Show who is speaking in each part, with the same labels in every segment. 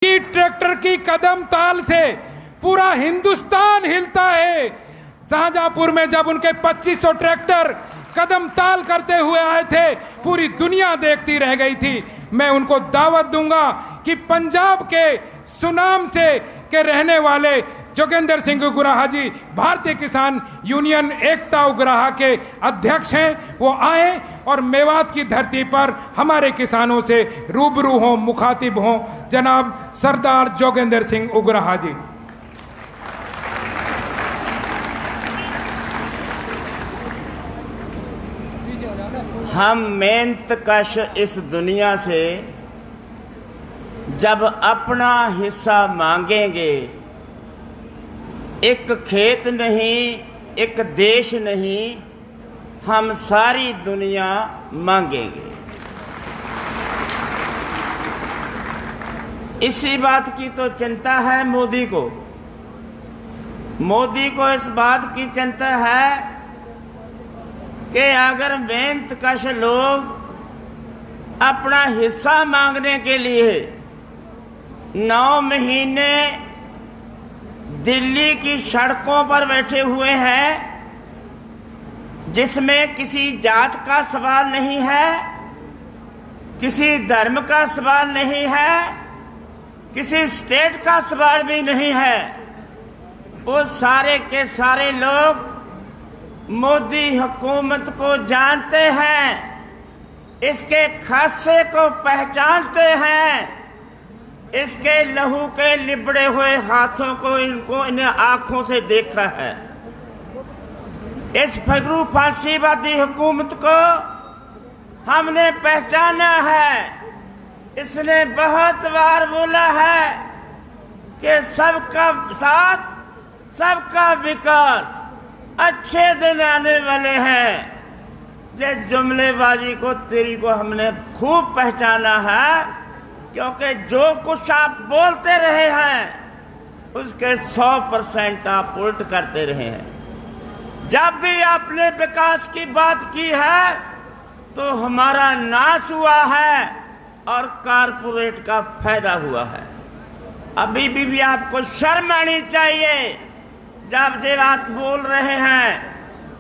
Speaker 1: की ट्रैक्टर की कदम ताल से पूरा हिंदुस्तान हिलता है। शाहजहांपुर में जब उनके 2500 ट्रैक्टर कदम ताल करते हुए आए थे, पूरी दुनिया देखती रह गई थी। मैं उनको दावत दूंगा कि पंजाब के सुनाम से के रहने वाले जोगेंद्र सिंह उग्राहा जी भारतीय किसान यूनियन एकता उग्राहा के अध्यक्ष हैं, वो आए और मेवात की धरती पर हमारे किसानों से रूबरू हों, मुखातिब हों। जनाब सरदार जोगेंद्र सिंह उग्राहा जी।
Speaker 2: हम मेहनतकश इस दुनिया से जब अपना हिस्सा मांगेंगे, एक खेत नहीं, एक देश नहीं, हम सारी दुनिया मांगेंगे। इसी बात की तो चिंता है मोदी को। मोदी को इस बात की चिंता है कि अगर मेहनतकश लोग अपना हिस्सा मांगने के लिए 9 महीने दिल्ली की सड़कों पर बैठे हुए हैं, जिसमें किसी जात का सवाल नहीं है, किसी धर्म का सवाल नहीं है, किसी स्टेट का सवाल भी नहीं है, वो सारे के सारे लोग मोदी हुकूमत को जानते हैं, इसके खासे को पहचानते हैं, इसके लहू के लिबड़े हुए हाथों को इन आंखों से देखा है। इस फगरू फांसीवादी हुकूमत को हमने पहचाना है। इसने बहुत बार बोला है कि सबका साथ, सबका विकास, अच्छे दिन आने वाले हैं। ये जुमलेबाजी को तेरी को हमने खूब पहचाना है, क्योंकि जो कुछ आप बोलते रहे हैं उसके 100% आप उल्ट करते रहे हैं। जब भी आपने विकास की बात की है तो हमारा नाश हुआ है और कारपोरेट का फायदा हुआ है। अभी भी आपको शर्म आनी चाहिए जब ये बात बोल रहे हैं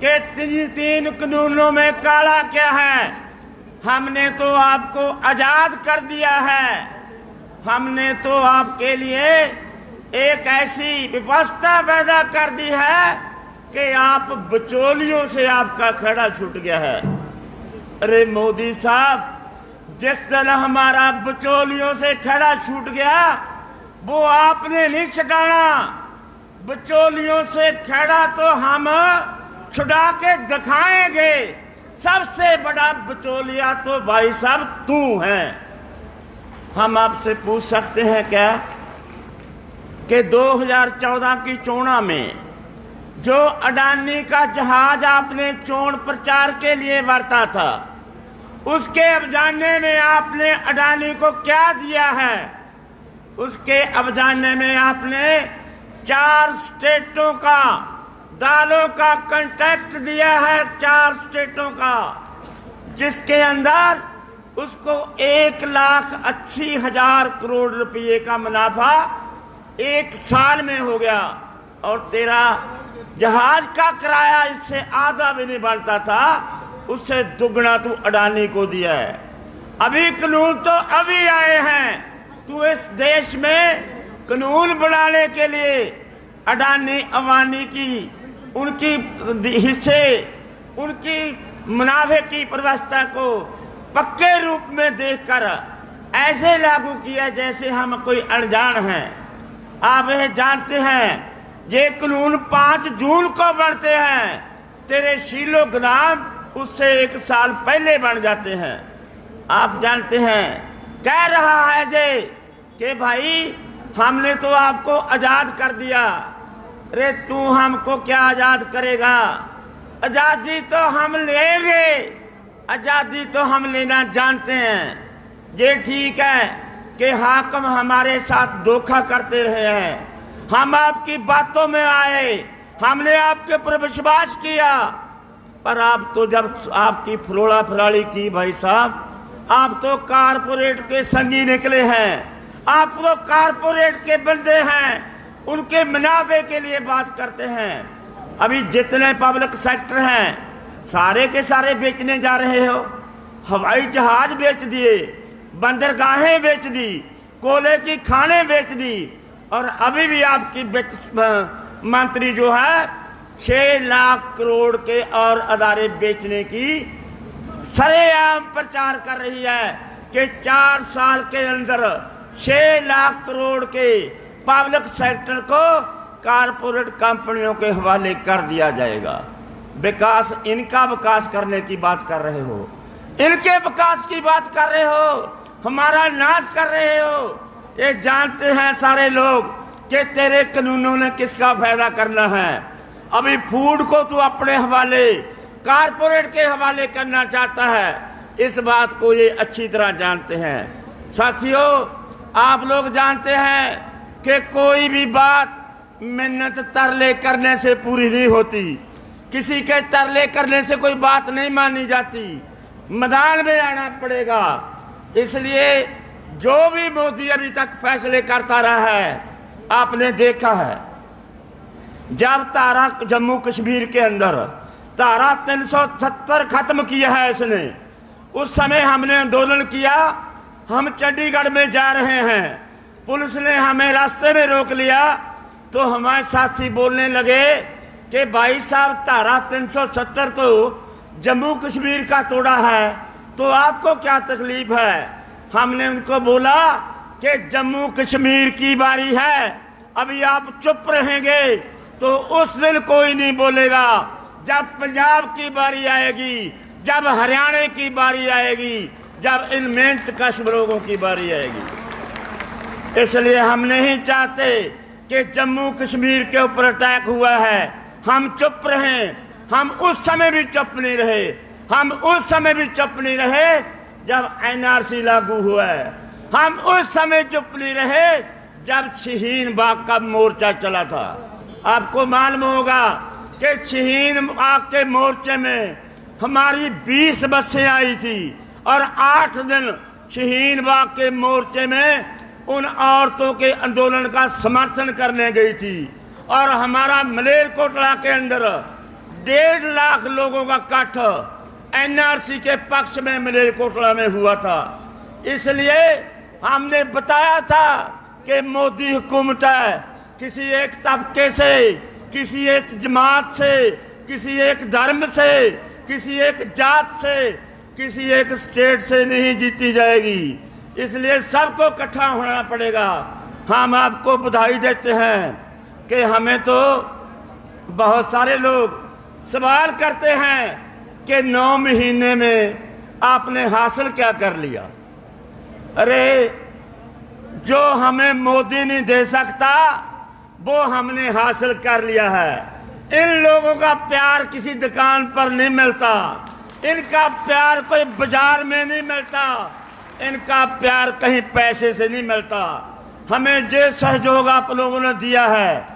Speaker 2: कि तीन कानूनों में काला क्या है। हमने तो आपको आजाद कर दिया है। हमने तो आपके लिए एक ऐसी व्यवस्था पैदा कर दी है कि आप बिचौलियों से आपका खड़ा छूट गया है। अरे मोदी साहब, जिस दिन हमारा बिचौलियों से खड़ा छूट गया वो आपने नहीं छुड़ाना। बिचौलियों से खड़ा तो हम छुड़ा के दिखाएंगे। सबसे बड़ा बिचौलिया तो भाई साहब तू है। हम आपसे पूछ सकते हैं क्या कि 2014 की चोणा में जो अडानी का जहाज आपने चोण प्रचार के लिए बरता था, उसके अवजाने में आपने अडानी को क्या दिया है? उसके अवजाने में आपने 4 स्टेटों का दालों का कॉन्ट्रैक्ट दिया है, 4 स्टेटों का, जिसके अंदर उसको 1,80,000 करोड़ रुपए का मुनाफा 1 साल में हो गया। और तेरा जहाज का किराया इससे आधा भी नहीं बनता था, उससे दुगना तू अडानी को दिया है। अभी कानून तो अभी आए हैं। तू इस देश में कानून बनाने के लिए अडानी अवानी की उनकी हिस्से, उनकी मुनाफे की व्यवस्था को पक्के रूप में देखकर ऐसे लागू किया जैसे हम कोई अनजान हैं। आप यह जानते हैं ये कानून 5 जून को बनते हैं, तेरे शीलो गुलाम उससे 1 साल पहले बन जाते हैं। आप जानते हैं कह रहा है जे कि भाई हमने तो आपको आजाद कर दिया। अरे तू हमको क्या आजाद करेगा? आजादी तो हम लेंगे, आजादी तो हम लेना जानते हैं। ये ठीक है कि हाकिम हमारे साथ धोखा करते रहे हैं। हम आपकी बातों में आए, हमने आपके ऊपर विश्वास किया, पर आप तो जब आपकी फरोड़ा फराड़ी की भाई साहब, आप तो कारपोरेट के संगी निकले हैं। आप तो कारपोरेट के बंदे हैं, उनके मुनाफे के लिए बात करते हैं। अभी जितने पब्लिक सेक्टर हैं सारे के सारे बेचने जा रहे हो। हवाई जहाज बेच दिए, बंदरगाहें बेच दी, कोयले की खानें बेच दी, और अभी भी आपकी मंत्री जो है 6 लाख करोड़ के और अदारे बेचने की सरेआम प्रचार कर रही है कि 4 साल के अंदर 6 लाख करोड़ के पब्लिक सेक्टर को कारपोरेट कंपनियों के हवाले कर दिया जाएगा। विकास, इनका विकास करने की बात कर रहे हो, इनके विकास की बात कर रहे हो, हमारा नाश कर रहे हो। ये जानते हैं सारे लोग कि तेरे कानूनों ने किसका फायदा करना है। अभी फूड को तू अपने हवाले कारपोरेट के हवाले करना चाहता है, इस बात को ये अच्छी तरह जानते हैं। साथियों, आप लोग जानते हैं कि कोई भी बात मिन्नत तरले करने से पूरी नहीं होती। किसी के तरले करने से कोई बात नहीं मानी जाती, मैदान में आना पड़ेगा। इसलिए जो भी मोदी अभी तक फैसले करता रहा है, आपने देखा है, जब तारा जम्मू कश्मीर के अंदर धारा 370 खत्म किया है इसने, उस समय हमने आंदोलन किया। हम चंडीगढ़ में जा रहे हैं, पुलिस ने हमें रास्ते में रोक लिया, तो हमारे साथी बोलने लगे कि भाई साहब धारा 370 तो जम्मू कश्मीर का तोड़ा है, तो आपको क्या तकलीफ है। हमने उनको बोला कि जम्मू कश्मीर की बारी है, अभी आप चुप रहेंगे तो उस दिन कोई नहीं बोलेगा। जब पंजाब की बारी आएगी, जब हरियाणा की बारी आएगी, जब इन मेहनतकश लोगों की बारी आएगी। इसलिए हम नहीं चाहते कि जम्मू कश्मीर के ऊपर अटैक हुआ है हम चुप रहें। हम उस समय भी चुप नहीं रहे, हम उस समय भी चुप नहीं रहे जब एनआरसी लागू हुआ है, हम उस समय चुप नहीं रहे जब शाहीन बाग का मोर्चा चला था। आपको मालूम होगा कि शाहीन बाग के मोर्चे में हमारी 20 बसें आई थी और 8 दिन शाहीन बाग के मोर्चे में उन औरतों के आंदोलन का समर्थन करने गई थी। और हमारा मलेरकोटला के अंदर 1.5 लाख लोगों का इकट्ठ एनआरसी के पक्ष में मलेरकोटला में हुआ था। इसलिए हमने बताया था कि मोदी हुकूमत है, किसी एक तबके से, किसी एक जमात से, किसी एक धर्म से, किसी एक जात से, किसी एक स्टेट से नहीं जीती जाएगी। इसलिए सबको इकट्ठा होना पड़ेगा। हम आपको बधाई देते हैं कि हमें तो बहुत सारे लोग सवाल करते हैं कि 9 महीने में आपने हासिल क्या कर लिया। अरे, जो हमें मोदी नहीं दे सकता वो हमने हासिल कर लिया है। इन लोगों का प्यार किसी दुकान पर नहीं मिलता, इनका प्यार कोई बाजार में नहीं मिलता, इनका प्यार कहीं पैसे से नहीं मिलता। हमें जो सहयोग आप लोगों ने दिया है,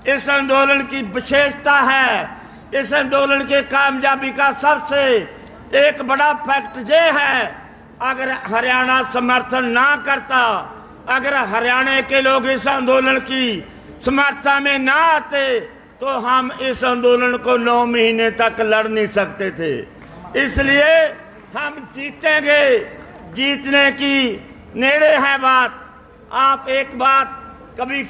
Speaker 2: इस आंदोलन की विशेषता है, इस आंदोलन के कामयाबी का सबसे एक बड़ा फैक्ट ये है, अगर हरियाणा समर्थन ना करता, अगर हरियाणा के लोग इस आंदोलन की समर्थन में ना आते, तो हम इस आंदोलन को 9 महीने तक लड़ नहीं सकते थे। इसलिए हम जीतेंगे, जीतने की नेड़े है बात। आप एक बात कभी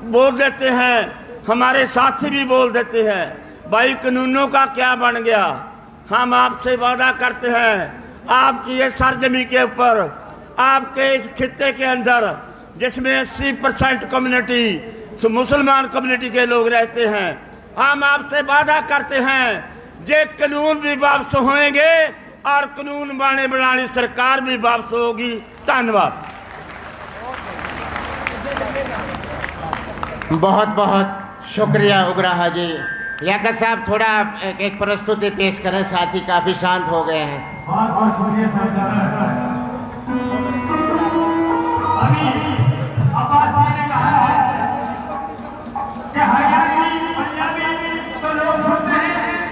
Speaker 2: बोल देते हैं, हमारे साथी भी बोल देते हैं, भाई कानूनों का क्या बन गया। हम आपसे वादा करते हैं, आपकी ये सरजमी के ऊपर, आपके इस खित्ते के अंदर जिसमें 80% कम्युनिटी मुसलमान कम्युनिटी के लोग रहते हैं, हम आपसे वादा करते हैं जे कानून भी वापस होंगे और कानून बनाने सरकार भी वापस होगी। धन्यवाद।
Speaker 3: बहुत बहुत शुक्रिया उग्राहा जी। लियाकत साहब थोड़ा एक प्रस्तुति पेश करें, साथी काफी शांत हो गए हैं।
Speaker 4: बहुत बहुत शुक्रिया साहब।